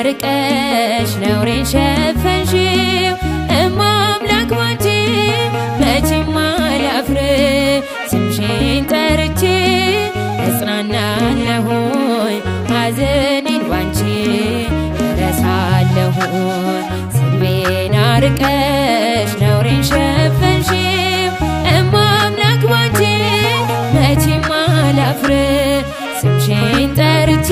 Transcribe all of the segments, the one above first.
ርቀሽ ነውሬን ሸፈንሽው እማ አምላክ ባንቺ መቼም አላፍር ስምሽን ጠርቼ እጽናናለሁኝ ሐዘኔን ባንቺ እረሳለሁኝ ስድቤን ርቀሽ ነውሬን ሸፈንሽው እማ አምላክ ባንቺ መቼም አላፍር ስምሽን ጠርቼ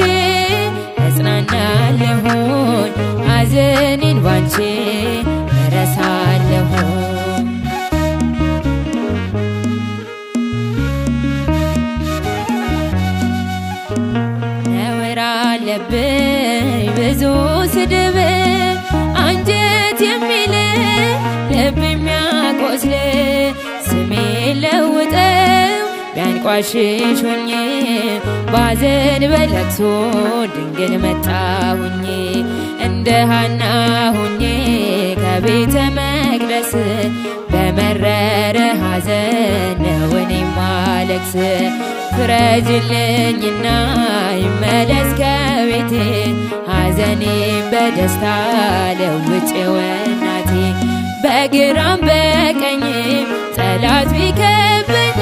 እጽናናለሁኝ ሐዘኔን ባንቺ እረሳለሁኝ ነውር አለብኝ ብዙ ስድብ አንጀት የሚል ልብ የሚያቆስል ስሜን ለውጠው ቢያንቋሽሽ ሆኜ ባዘን በለቅሶ ድንግል መጣሁኝ እንደ ሐና ሆኜ ከቤተ መቅደስ በመረረ ሐዘን ነው እኔ ማለቅስ ፍረጅልኝና ይመለስ ከቤቴ ሐዘኔን በደስታ ለውጬው እናቴ በግራም በቀኝም ጠላት ቢከበኝ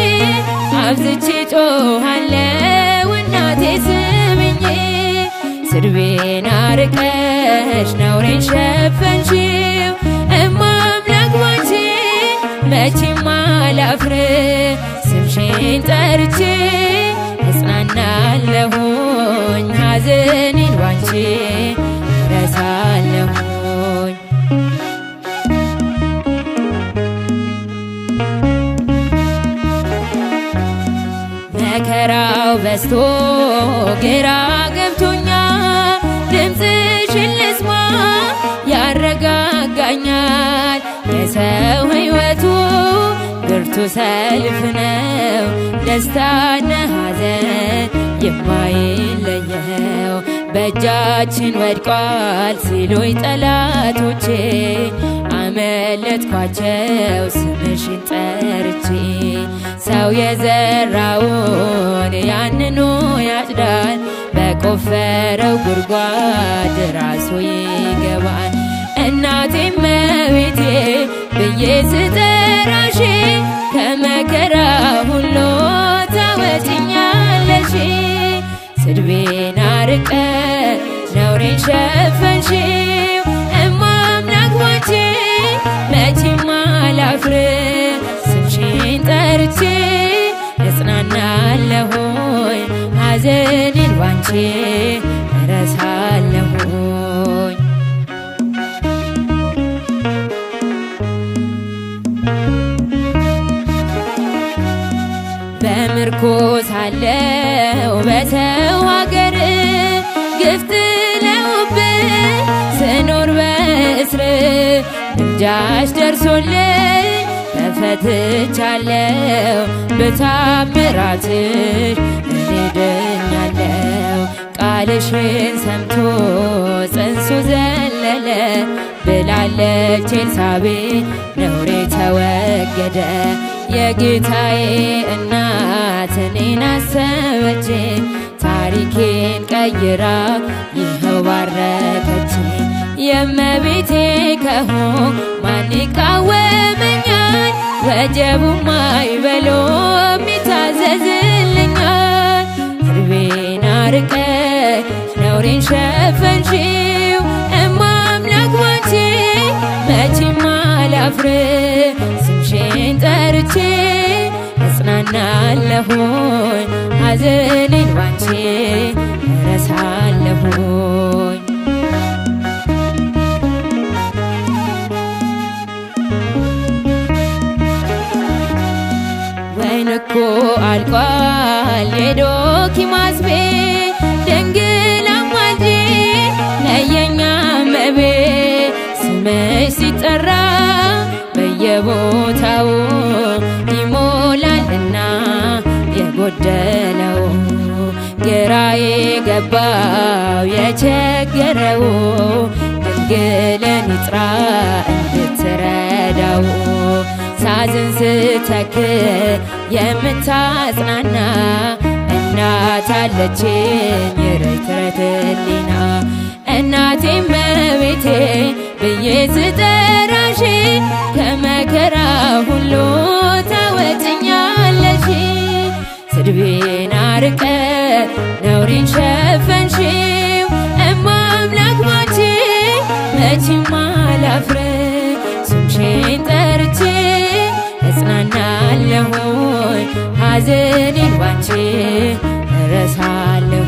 አብዝቼ ጮኻለሁ እናቴ ስሚኝ ስድቤን ርቀሽ ነውሬን ሸፈንሽው እማ አምላክ ባንቺ መቼም አላፍር ስምሽን ጠርቼ እጽናናለሁኝ ሐዘኔን ባንቺ እረሳለሁኝ መከራው በዝቶ ግራ ገብቶኛል ድምፅሽን ልስማ ያረጋጋኛል የሰው ሕይወቱ ብርቱ ሰልፍ ነው ደስታና ሐዘን የማይለየው በእጃችን ወድቋል ሲሉኝ ጠላቶቼ አመለጥኳቸው ስምሽን ጠርቼ ሰው የዘራውን ያንኑ ያጭዳል በቆፈረው ጉድጓድ ራሱ ይገባል እናቴ እመቤቴ ብዬ ስጠራሽ ከመከራ ሁሉ ታወጪኛለሽ ስድቤን ርቀሽ ነውሬን ሸፈንሽው እማ አምላክ ባንቺ መቼም አላፍር ስምሽን ጠርቼ እጽናናለሁኝ ሐዘኔን ባንቺ እረሳለሁኝ በምርኮ ሳለሁ በሰው ሀገር ግፍ ጥለውብኝ ስኖር በእስር ምልጃሽ ደርሶልኝ ተፈትቻለሁ በታምራትሽ እኔ ድኛለሁ ቃልሽን ሰምቶ ጽንሱ ዘለለ ብላለች ኤልሳቤጥ ነውሬ ተወገደ የጌታዬ እናት እኔን አሰበችኝ ታሪኬን ቀይራ ይኸው ባረከችኝ የእመቤቴ ከሆንኩ ማን ይቃወመኛል ወጀቡም አይበሎም ይታዘዝልኛል ስድቤን ርቀሽ ነውሬን ሸፈንሽው እማ አምላክ ባንቺ መቼም አላፍር ስምሽን ጠርቼ እጽናናለሁኝ ሐዘኔን ባንቺ እረሳለሁኝ ወይን እኮ አልቋል የዶኪማስ ቤት ድንግል አማልጂኝ ነየኛ እመቤት ስምሽ ሲጠራ በየቦታው ይሞላልና የጎደለው ግራ የገባው የቸገረው ድንግልን ይጥራ እንድትረዳው ሳዝን ስተክዝ የምታጽናና እናት አለችኝ ርትረት ሕሊና እናቴ ብዬ ስጠራሽ ከመከራ ሁሉ ታወጭኛለሽ። ስድቤን አርቀሽ ነውሬን ሸፈንሽው እማ አምላክ ባንቺ መቼም አላፍርም። ስምሽን ጠርቼ እጽናናለሁኝ ሐዘኔን ባንቺ እረሳለሁ።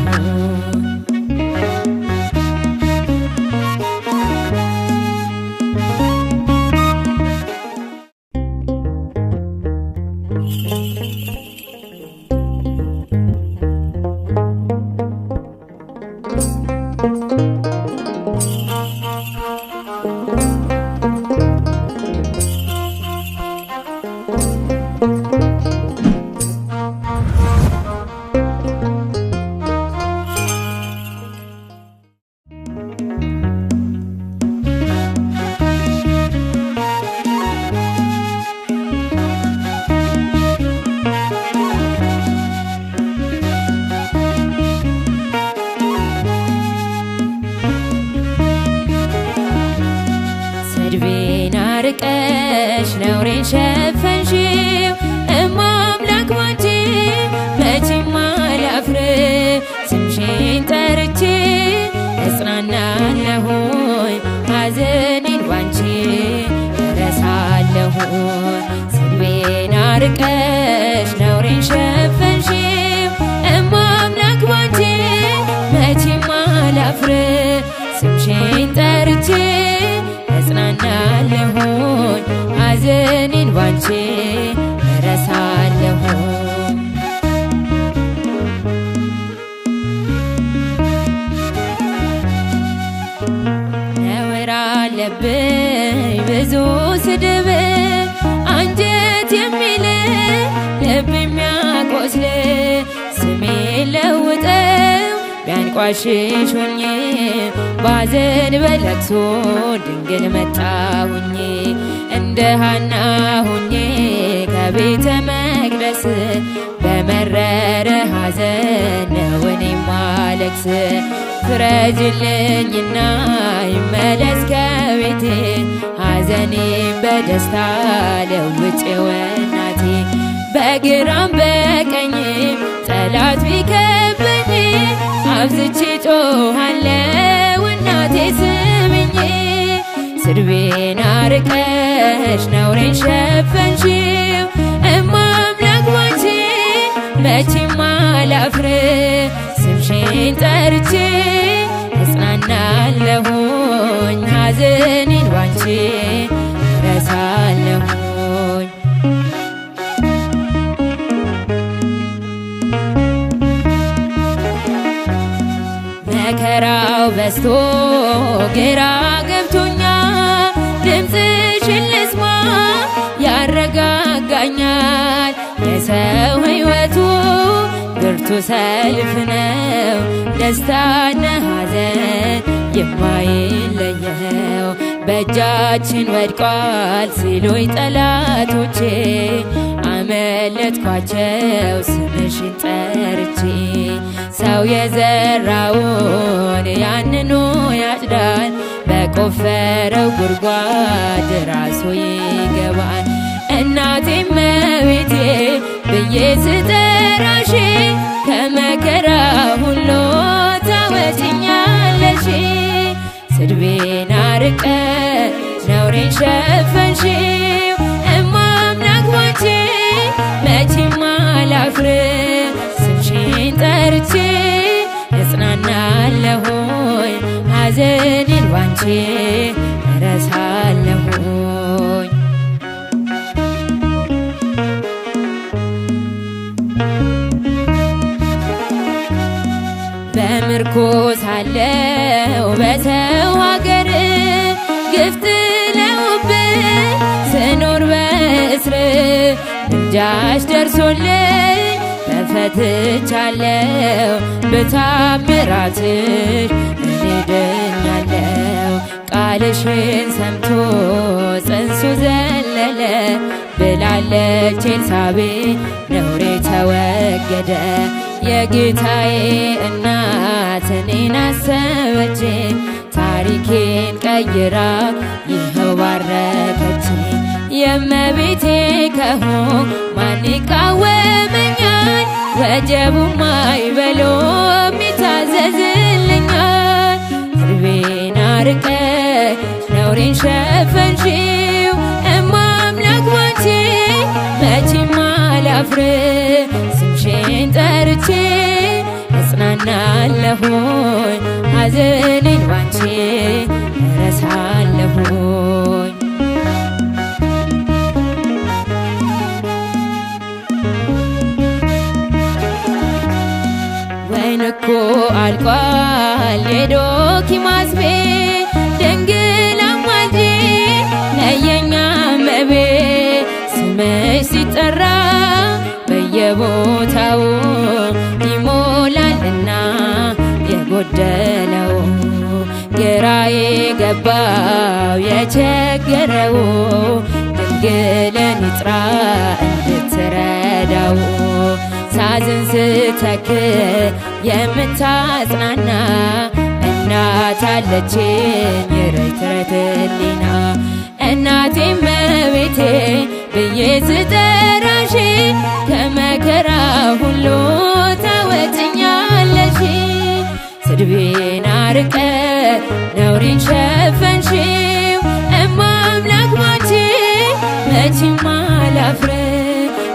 ስድቤን አርቀሽ ነውሬን ሸፈንሽው እማ አምላክ ባንቺ መቼም አላፍርም። ስምሽን ጠርቼ እጽናናለሁኝ ሐዘኔን ባንቺ እረሳለሁኝ። ስድቤን አርቀሽ ነውሬን ሸፈንሽው እማ አምላክ ባንቺ መቼም አላፍርም። ስምሽን ጠርቼ እጽናናለሁኝ ሐዘኔን ባንቺ እረሳለሁኝ። ነውር አለብኝ ብዙ ስድብ አንጀት የሚል ልብ የሚያቆስል ስሜን ለውጠው ቢያንቋሽሽ ሆኜ ባዘን በለቅሶ ድንግል መጣሁኝ። እንደ ሐና ሆኜ ከቤተ መቅደስ በመረረ ሐዘን ነው እኔ ማለቅስ። ፍረጅልኝና ይመለስ ከቤቴ ሐዘኔን በደስታ ለውጬው እናቴ። በግራም በቀኝም ጠላት ቢከበኝ አብዝቼ ጮኻለሁ እናቴ ስምኝ። ስድቤን አርቀሽ ነውሬን ሸፈንሽው እማ አምላክ ባንቺ መቼም አላፍርም። ስምሽን ጠርቼ እጽናናለሁኝ ሐዘኔን ባንቺ እረሳለሁኝ። መከራው በዝቶ ግራ ገብቶኛል ድምፅሽን ልስማ ያረጋጋኛል። የሰው ሕይወቱ ብርቱ ሰልፍ ነው ደስታና ሐዘን የማይለየው። በእጃችን ወድቋል ሲሉኝ ጠላቶቼ አመለጥኳቸው ስምሽን ጠርቼ። ሰው የዘራውን ያንኑ ያጭዳል በቆፈረው ጉድጓድ ራሱ ይገባል። እናቴ እመቤቴ ብዬ ስጠራሽ ከመከራ ሁሉ ታወጭኛለሽ። ስድቤን አርቀሽ ነውሬን ሸፈንሽው እማ አምላክ ባንቺ መቼም አላፍርም። ስምሽን ጠርቼ እጽናናለሁኝ ሐዘኔን ባንቺ እረሳለሁኝ። በምርኮ ሳለሁ በሰው ሀገር ግፍ ጥለውብኝ ስኖር በእስር ምልጃሽ ደርሶልኝ ተፈትቻለሁ። በታምራትሽ እኔ ድኛለሁ። ቃልሽን ሰምቶ ጽንሱ ዘለለ ብላለች ኤልሳቤጥ ነውሬ ተወገደ። የጌታዬ እናት እኔን አሰበችኝ ታሪኬን ቀይራ ይኸው ባረከችኝ። የእመቤቴ ከሆንኩ ማን ይቃወመኛል? ወጀቡም አይበሎም ይታዘዝልኛል። ድርቤን አርቀሽ ነውሬን ሸፈንሽው እማ አምላክ ባንቺ መቼም አላፍር። ስምሽን ጠርቼ እጽናናለሁኝ ሐዘኔን ባንቺ እረሳለሁኝ። ወይን እኮ አልቋል የዶኪማስ ቤት ድንግል አማልጂኝ ነየኛ እመቤት። ስምሽ ሲጠራ በየቦታው ይሞላልና የጎደለው ግራ የገባው የቸገረው ድንግልን ይጥራ እንድትረዳው። ሳዝን ስተክዝ የምታጽናና እናት አለችኝ ርትረት ሕሊና። እናቴ እመቤቴ ብዬ ስጠራሽ ከመከራ ሁሉ ታወጭኛለሽ። ስድቤን አርቀሽ ነውሬን ሸፈንሽው እማ አምላክ ባንቺ መቼም አላፍር።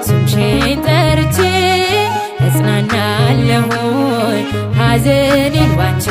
ስምሽን ጠርቼ እጽናናለሁኝ ሐዘኔን ባንቺ